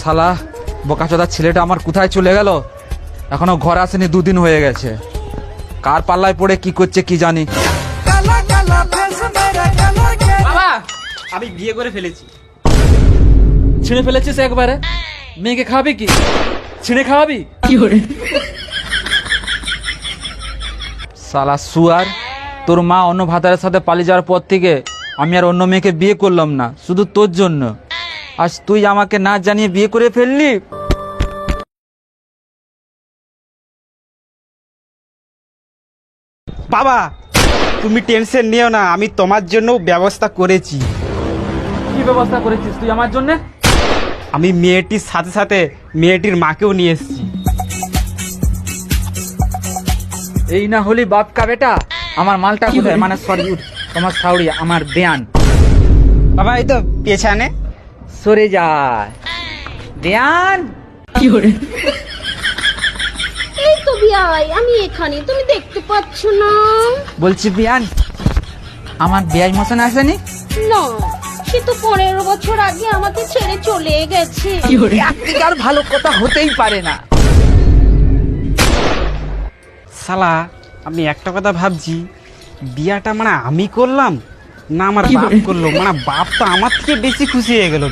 শালা বোকাচোদা ছেলেটা আমার কোথায় চলে গেল, এখনো ঘর আসেনি, 2 দিন হয়ে গেছে। কার পাল্লায় পড়ে কি করছে কি জানি। বাবা আমি বিয়ে করে ফেলেছি। ছিঁড়ে ফেলেছিস একবারে? মেয়েকে খাওয়াবি কি? ছিঁড়ে খাওয়াবি? শালা সুয়ার, তোর মা অন্য ভাতারের সাথে পালিয়ে যাওয়ার পর থেকে আমি আর অন্য মেয়েকে বিয়ে করলাম না, শুধু তোর জন্য। আজ তুই আমাকে না জানিয়ে বিয়ে করে ফেললি। বাবা তুমি টেনশন নিও না, আমি তোমার জন্য ব্যবস্থা করেছি। কি ব্যবস্থা করেছিস তুই আমার জন্য? আমি মেয়েটির সাথে সাথে মেয়েটির মাকেও নিয়ে এসেছি। এই না হলি বাপ কা বেটা। আমার মালটা কোথায়, মানে সরি তোমার সাউরি আমার বেয়ান। বাবা এই তো পেছানে। সরে যায় বেয়ান। এই তো বিয়াই, আমি এখানে, তুমি দেখতে পাচ্ছ না? বলছি বেয়ান, আমার বেয়াই মশন আসেনি? না, সে তো 15 বছর আগে আমাকে ছেড়ে চলে গেছে। আর ভালো কথা হতেই পারে না। শালা আমি একটা কথা ভাবছি, বিয়াটা মানে আমি করলাম না আমার বাপ করলো, মানে বাপ তো আমার থেকে বেশি খুশি হয়ে গেল।